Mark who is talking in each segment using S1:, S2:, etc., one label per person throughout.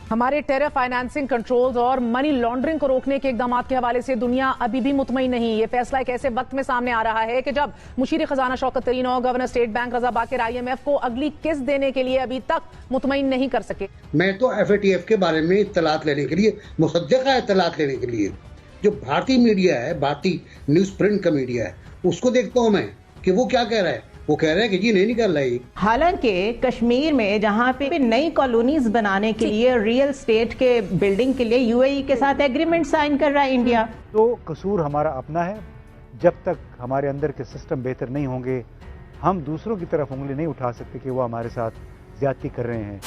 S1: हमारे terror financing controls और money laundering को रोकने के इकदाम के हवाले से दुनिया अभी भी मुतमईन नहीं। ये फैसला एक ऐसे वक्त में सामने आ रहा है कि जब मुशीर खजाना शौकत तरीन और गवर्नर स्टेट बैंक रजा बाकिर IMF को अगली किस्त देने के लिए अभी तक मुतमईन नहीं कर सके।
S2: मैं तो FATF के बारे में इत्तलात लेने के लिए, मुसद्दक़ा इत्तलात लेने के लिए जो भारतीय मीडिया है, भारतीय न्यूज प्रिंट का मीडिया है, उसको देखता हूँ मैं कि वो क्या कह रहा है। वो कह रहे हैं कि जी नहीं निकल रही।
S3: हालांकि कश्मीर में जहां पे नई कॉलोनीज बनाने के लिए रियल स्टेट के बिल्डिंग के लिए UAE के साथ एग्रीमेंट साइन कर रहा है इंडिया।
S4: तो कसूर हमारा अपना है। जब तक हमारे अंदर के सिस्टम बेहतर नहीं होंगे, हम दूसरों की तरफ उंगली नहीं उठा सकते कि वो हमारे साथ ज्यादती कर रहे हैं।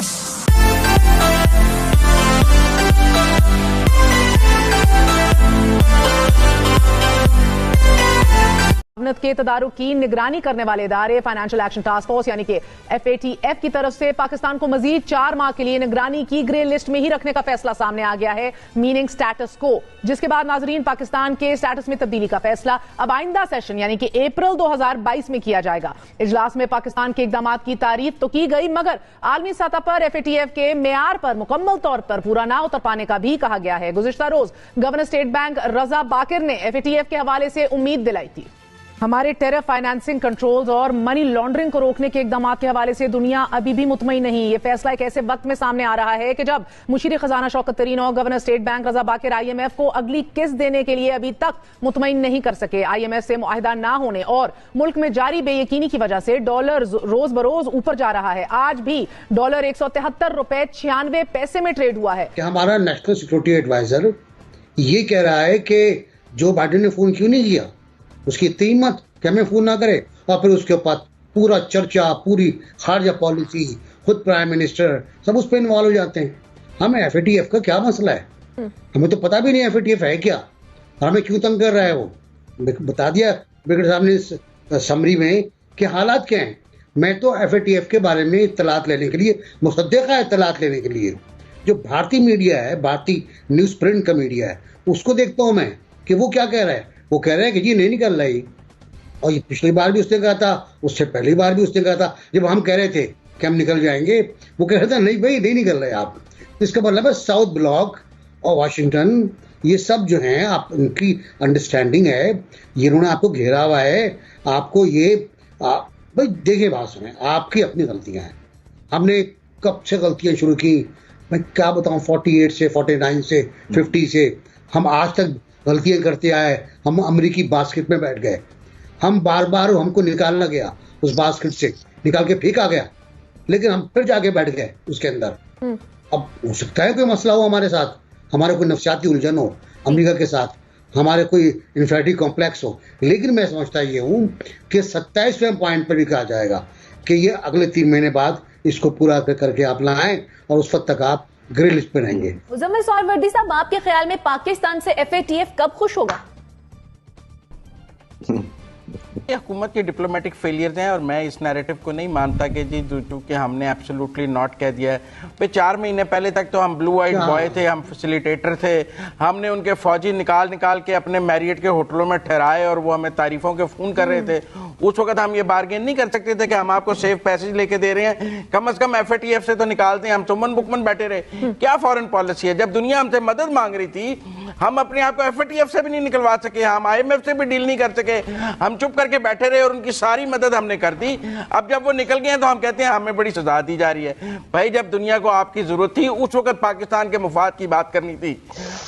S1: के तदारुक की निगरानी करने वाले इदारे फाइनेंशियल एक्शन टास्क फोर्स यानी कि FATF की तरफ से पाकिस्तान को मजीद 4 माह के लिए निगरानी की ग्रे लिस्ट में ही रखने का फैसला सामने आ गया है, मीनिंग स्टेटस को, जिसके बाद नाजरीन पाकिस्तान के स्टेटस में तब्दीली का फैसला अब आइंदा सेशन यानी कि अप्रैल 2022 में किया जाएगा। इजलास में पाकिस्तान के इकदाम की तारीफ तो की गई, मगर आलमी सतह पर FATF के मेयार पर मुकम्मल तौर पर पूरा ना उतर पाने का भी कहा गया है। गुज़िश्ता रोज गवर्नर स्टेट बैंक रजा बाकिर ने FATF के हवाले से उम्मीद दिलाई थी। हमारे टेरर फाइनेंसिंग कंट्रोल्स और मनी लॉन्ड्रिंग को रोकने के इकदाम के हवाले से दुनिया अभी भी मुतमईन नहीं। ये फैसला एक ऐसे वक्त में सामने आ रहा है कि जब मुशीर खजाना शौकत तरीन और गवर्नर स्टेट बैंक रजा बाकिर IMF को अगली किस्त देने के लिए अभी तक मुतमईन नहीं कर सके। IMF से मुआहिदा ना होने और मुल्क में जारी बेयकीनी की वजह से डॉलर रोज बरोज ऊपर जा रहा है। आज भी डॉलर 173 रुपए 96 पैसे में ट्रेड हुआ है।
S2: हमारा नेशनल सिक्योरिटी एडवाइजर ये कह रहा है कि जो बाइडेन ने फोन क्यों नहीं किया, उसकी इतनी हिम्मत कि हमें फोन ना करे, और फिर उसके ऊपर पूरा चर्चा, पूरी खारजा पॉलिसी, खुद प्राइम मिनिस्टर सब उस पर इन्वॉल्व हो जाते हैं। हमें FATF का क्या मसला है? हमें तो पता भी नहीं FATF है क्या और हमें क्यों तंग कर रहा है। वो बता दिया ब्रिगेडियर साहब ने समरी में कि हालात क्या हैं। मैं तो FATF के बारे में इत्तलात लेने के लिए, मुसद्दक़ा इत्तलात लेने के लिए जो भारतीय मीडिया है, भारतीय न्यूज प्रिंट का मीडिया है, उसको देखता हूँ मैं कि वो क्या कह रहा है। वो कह रहे हैं कि जी नहीं निकल रही, और ये पिछली बार भी उसने कहा था, उससे पहली बार भी उसने कहा था, जब हम कह रहे थे कि हम निकल जाएंगे, वो कह रहे थे नहीं भाई नहीं निकल रहे आप। इसका मतलब है साउथ ब्लॉक और वाशिंगटन ये सब जो हैं, आप उनकी अंडरस्टैंडिंग है, ये उन्होंने आपको घेरा हुआ है। आपको ये भाई देखिए, बात सुने, आपकी अपनी गलतियां हैं। हमने कब से गलतियां शुरू की, मैं क्या बताऊं, 48 से 49 से 50 से हम आज तक गलतियां करते आए। हम अमेरिकी बास्केट में बैठ गए, हम बार बार हमको निकालना गया, उस बास्केट से निकाल के फेंका गया, लेकिन हम फिर जाके बैठ गए उसके अंदर। अब हो सकता है कोई मसला हो हमारे साथ, हमारे कोई नफसियाती उलझन हो अमेरिका के साथ, हमारे कोई इन्फिनिटी कॉम्प्लेक्स हो, लेकिन मैं समझता ये हूँ कि 27वें पॉइंट पर भी कहा जाएगा कि ये अगले 3 महीने बाद इसको पूरा करके आप लाएं, और उस वक्त तक आप ग्रे लिस्ट पे रहेंगे।
S5: मुजम्मिल सौरवर्दी साहब, आपके ख्याल में पाकिस्तान से FATF कब खुश होगा?
S6: ये हुकूमत के डिप्लोमेटिक फेलियर्स हैं, और मैं इस नैरेटिव को नहीं मानता कि जी क्योंकि हमने एब्सोल्युटली नॉट कह दिया है। भाई 4 महीने पहले तक तो हम ब्लू आइड बॉय थे, हम फैसिलिटेटर थे, हमने उनके फौजी निकाल के अपने मैरियट के होटलों में ठहराए और वो हमें तारीफों के फोन कर रहे थे। उस वक्त हम ये बार्गेन नहीं कर सकते थे कि हम आपको सेफ पैसेज लेके दे रहे हैं, कम से कम FATF से तो निकालते हैं। हम चुमन बुकमन बैठे रहे। क्या फॉरेन पॉलिसी है? जब दुनिया हमसे मदद मांग रही थी, हम अपने आप को FATF से भी नहीं निकलवा सके, हम IMF से भी डील नहीं कर सके, हम चुप करके बैठे रहे और उनकी सारी मदद हमने कर दी। अब जब वो निकल गए तो हम कहते हैं हमें बड़ी सजा दी जा रही है। भाई जब दुनिया को आपकी जरूरत थी, उस वक्त पाकिस्तान के मुफाद की बात करनी थी।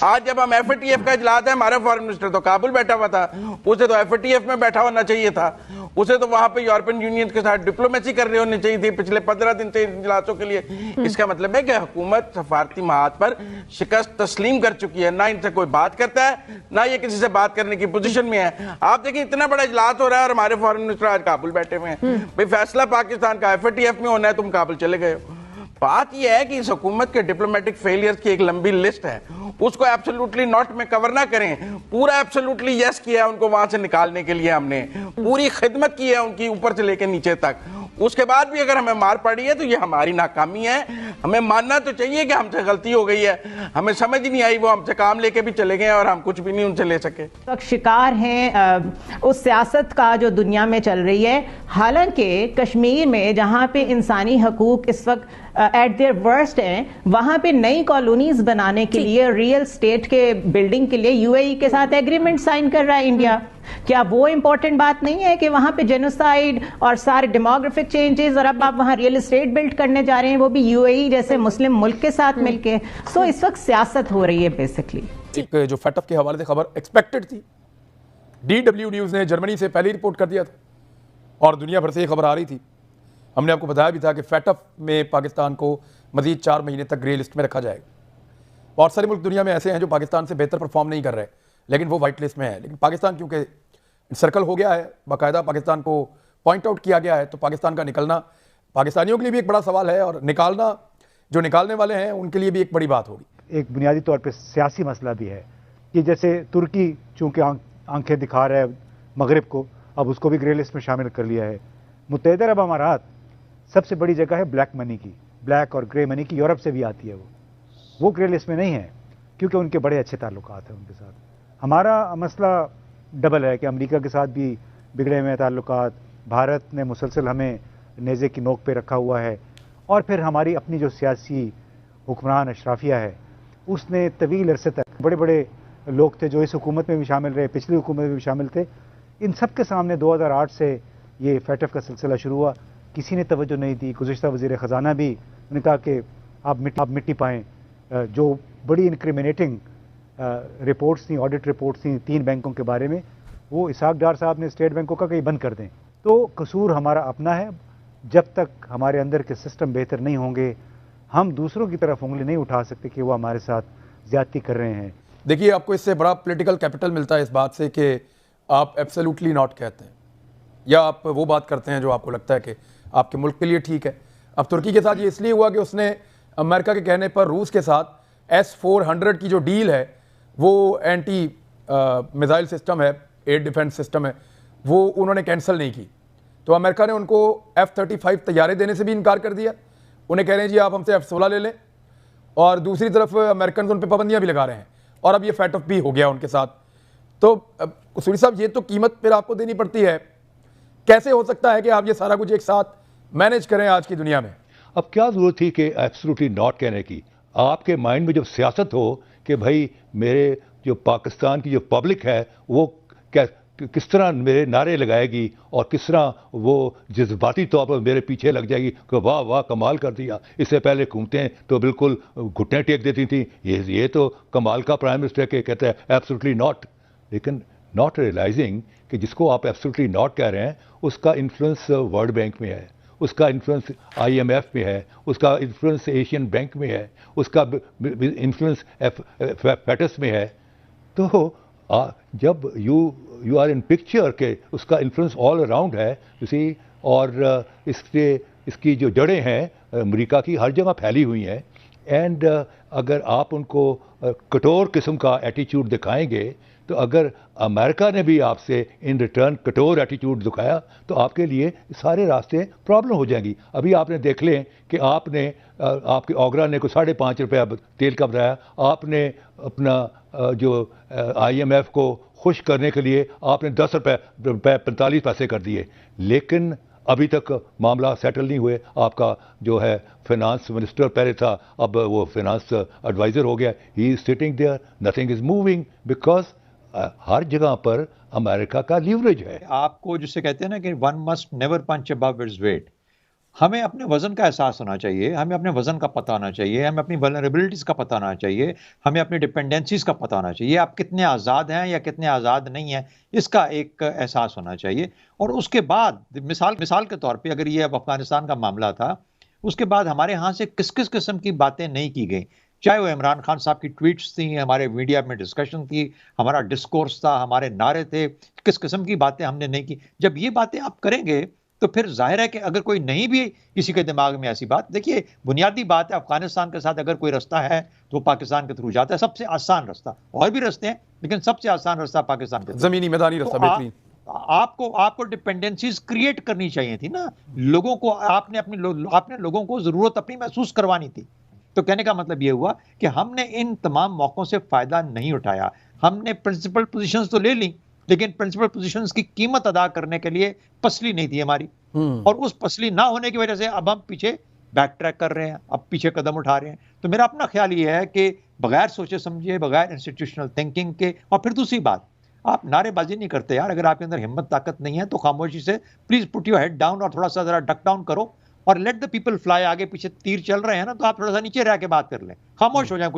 S6: आज जब हम FATF का इजलास है, हमारा फॉरेन मिनिस्टर तो काबुल बैठा हुआ था, उसे तो FATF में बैठा होना चाहिए था, उसे तो वहां पे यूरोपियन यूनियन के साथ डिप्लोमेसी कर रही होनी चाहिए थी पिछले 15 दिन से इजलासों के लिए। इसका मतलब है कि हुकूमत सफारती महाद पर शिकस्त तस्लीम कर चुकी है, ना इनसे कोई बात करता है, ना ये किसी से बात करने की पोजीशन में है। आप देखिए इतना बड़ा इजलास हो रहा है और हमारे फॉरेन मिनिस्टर आज काबुल बैठे हुए हैं। भाई फैसला पाकिस्तान का FATF में होना है, तुम काबुल चले गए हो। बात यह है कि इस हुकूमत के डिप्लोमेटिक फेलियर्स की एक लंबी लिस्ट है, उसको एब्सोल्युटली नॉट में कवर ना करें। पूरा एब्सोल्युटली यस किया है उनको वहां से निकालने के लिए, हमने पूरी खिदमत की है उनकी ऊपर से लेकर नीचे तक। उसके बाद भी अगर हमें मार पड़ी है तो ये हमारी नाकामी है। हमें मानना तो चाहिए कि हमसे गलती हो गई है, हमें समझ नहीं आई, वो हमसे काम लेके भी चले गए और हम कुछ भी नहीं उनसे ले सके।
S3: तो शिकार हैं उस सियासत का जो दुनिया में चल रही है। हालांकि कश्मीर में जहां पे इंसानी हकूक इस वक्त एट देयर वर्स्ट हैं, वहां पे नई कॉलोनीज बनाने के लिए रियल स्टेट के बिल्डिंग के लिए यूएई के साथ एग्रीमेंट साइन कर रहा है इंडिया। क्या वो इंपॉर्टेंट बात नहीं है कि वहां पे जेनोसाइड और सारे डेमोग्राफिक चेंजेस, और अब आप वहां रियल एस्टेट बिल्ड करने जा रहे हैं, वो भी यूएई जैसे मुस्लिम मुल्क के साथ मिलके। सो इस वक्त सियासत हो रही है बेसिकली।
S7: एक जो फैटफ के हवाले से खबर एक्सपेक्टेड थी, DW न्यूज़ ने जर्मनी से पहले रिपोर्ट कर दिया था और दुनिया भर से ये खबर आ रही थी। हमने आपको बताया भी था कि फैटफ में पाकिस्तान को मजीद 4 महीने तक ग्रे लिस्ट में रखा जाएगा। बहुत सारे मुल्क दुनिया में ऐसे हैं जो पाकिस्तान से बेहतर परफॉर्म नहीं कर रहे, लेकिन वो वाइट लिस्ट में है। लेकिन पाकिस्तान क्योंकि सर्कल हो गया है, बाकायदा पाकिस्तान को पॉइंट आउट किया गया है, तो पाकिस्तान का निकलना पाकिस्तानियों के लिए भी एक बड़ा सवाल है और निकालना जो निकालने वाले हैं उनके लिए भी एक बड़ी बात होगी।
S4: एक बुनियादी तौर पे सियासी मसला भी है कि जैसे तुर्की चूँकि आंखें दिखा रहा है मगरिब को, अब उसको भी ग्रे लिस्ट में शामिल कर लिया है। मुत्तहिदा अरब अमारात सबसे बड़ी जगह है ब्लैक मनी की, ब्लैक और ग्रे मनी की, यूरोप से भी आती है। वो ग्रे लिस्ट में नहीं है क्योंकि उनके बड़े अच्छे ताल्लुकात हैं उनके साथ। हमारा मसला डबल है कि अमेरिका के साथ भी बिगड़े हुए ताल्लुकात, भारत ने मुसलसल हमें नेज़े की नोक पे रखा हुआ है, और फिर हमारी अपनी जो सियासी हुक्मरान अशराफिया है उसने तवील अरसे तक बड़े बड़े लोग थे जो इस हुकूमत में भी शामिल रहे, पिछली हुकूमत में भी शामिल थे, इन सब के सामने 2008 से ये फैटफ का सिलसिला शुरू हुआ, किसी ने तवज्जो नहीं दी। गुज़िश्ता वज़ीर ख़जाना भी उन्होंने कहा कि आप मिट्टी पाएँ। जो बड़ी इंक्रिमिनेटिंग रिपोर्ट्स थी, ऑडिट रिपोर्ट्स थी 3 बैंकों के बारे में, वो इसहाक डार साहब ने स्टेट बैंकों का कहीं बंद कर दें। तो कसूर हमारा अपना है। जब तक हमारे अंदर के सिस्टम बेहतर नहीं होंगे, हम दूसरों की तरफ उंगली नहीं उठा सकते कि वो हमारे साथ ज़्यादती कर रहे हैं।
S7: देखिए, आपको इससे बड़ा पॉलिटिकल कैपिटल मिलता है इस बात से कि आप एब्सोल्युटली नॉट कहते हैं, या आप वो बात करते हैं जो आपको लगता है कि आपके मुल्क के लिए ठीक है। अब तुर्की के साथ ये इसलिए हुआ कि उसने अमेरिका के कहने पर रूस के साथ S-400 की जो डील है, वो एंटी मिसाइल सिस्टम है, एयर डिफेंस सिस्टम है, वो उन्होंने कैंसिल नहीं की। तो अमेरिका ने उनको F-35 तैयारे देने से भी इनकार कर दिया। उन्हें कह रहे हैं जी आप हमसे F-16 ले लें, और दूसरी तरफ अमेरिकन उन पर पाबंदियाँ भी लगा रहे हैं, और अब ये फैटफ भी हो गया उनके साथ। तो कसूरी साहब, ये तो कीमत फिर आपको देनी पड़ती है। कैसे हो सकता है कि आप ये सारा कुछ एक साथ मैनेज करें आज की दुनिया में?
S8: अब क्या जरूरत थी कि एब्सोल्युटली नॉट कहने की? आपके माइंड में जब सियासत हो कि भाई मेरे जो पाकिस्तान की जो पब्लिक है वो किस तरह मेरे नारे लगाएगी और किस तरह वो जज्बाती तौर पर मेरे पीछे लग जाएगी कि वाह वाह कमाल कर दिया। इससे पहले हुकूमतें तो बिल्कुल घुटने टेक देती थी, ये तो कमाल का प्राइम मिनिस्टर के कहते हैं एब्सोल्युटली नॉट। लेकिन नॉट रियलाइजिंग कि जिसको आप एब्सोल्युटली नॉट कह रहे हैं उसका इन्फ्लुएंस वर्ल्ड बैंक में है, उसका इन्फ्लुएंस IMF में है, उसका इन्फ्लुएंस एशियन बैंक में है, उसका इन्फ्लुएंस फैटस में है। तो जब यू आर इन पिक्चर के उसका इन्फ्लुएंस ऑल अराउंड है सी, और इसकी जो जड़ें हैं अमेरिका की हर जगह फैली हुई हैं। एंड अगर आप उनको कठोर किस्म का एटीट्यूड दिखाएंगे, तो अगर अमेरिका ने भी आपसे इन रिटर्न कठोर एटीट्यूड दिखाया तो आपके लिए सारे रास्ते प्रॉब्लम हो जाएंगी। अभी आपने देख लें कि आपके ओगरा ने को 5.5 रुपया तेल का बताया, आपने अपना जो IMF को खुश करने के लिए आपने 10 रुपये 45 पैसे कर दिए, लेकिन अभी तक मामला सेटल नहीं हुए। आपका जो है फाइनेंस मिनिस्टर पहले था, अब वो फाइनेंस एडवाइज़र हो गया। He is sitting there, nothing is moving, because हर जगह पर अमेरिका का लीवरेज है।
S9: आपको जिसे कहते हैं ना कि वन मस्ट नेवर पंच अबव इट्स वेट। हमें अपने वजन का एहसास होना चाहिए, हमें अपने वजन का पता होना चाहिए, हमें अपनी वल्नरेबिलिटीज़ का पता होना चाहिए, हमें अपनी डिपेंडेंसीज़ का पता होना चाहिए। आप कितने आज़ाद हैं या कितने आज़ाद नहीं हैं, इसका एक एहसास होना चाहिए। और उसके बाद मिसाल के तौर पे अगर ये अफगानिस्तान का मामला था, उसके बाद हमारे यहाँ से किस किस किस्म की बातें नहीं की गई, चाहे वो इमरान खान साहब की ट्वीट्स थी, हमारे मीडिया में डिस्कशन थी, हमारा डिस्कोर्स था, हमारे नारे थे, किस किस्म की बातें हमने नहीं की। जब ये बातें आप करेंगे तो फिर जाहिर है कि अगर कोई नहीं भी किसी के दिमाग में ऐसी बात, देखिए बुनियादी बात है, अफगानिस्तान के साथ अगर कोई रास्ता है तो वो पाकिस्तान के थ्रू जाता है, सबसे आसान रास्ता। और भी रास्ते हैं लेकिन सबसे आसान रास्ता पाकिस्तान के थ्रू।
S7: जमीनी मैदानी रास्ता बेहतरीन।
S9: आपको डिपेंडेंसीज क्रिएट करनी चाहिए थी ना, लोगों को आपने लोगों को जरूरत अपनी महसूस करवानी थी। तो कहने का मतलब ये हुआ कि हमने इन तमाम मौकों से फायदा नहीं उठाया। हमने प्रिंसिपल पोजीशंस तो ले ली, लेकिन प्रिंसिपल पोजीशंस की कीमत अदा करने के लिए पसली नहीं थी हमारी, और उस पसली ना होने की वजह से अब हम पीछे बैक ट्रैक कर रहे हैं, अब पीछे कदम उठा रहे हैं। तो मेरा अपना ख्याल ये है कि बगैर सोचे समझे, बगैर इंस्टीट्यूशनल थिंकिंग के, और फिर दूसरी बात, आप नारेबाजी नहीं करते यार। अगर आपके अंदर हिम्मत ताकत नहीं है तो खामोशी से please put your head down और थोड़ा सा जरा डक डाउन करो और लेट द पीपल फ्लाई। आगे पीछे तीर चल रहे हैं ना, तो आप थोड़ा सा नीचे रह के बात कर लें, खामोश हो जाए कुछ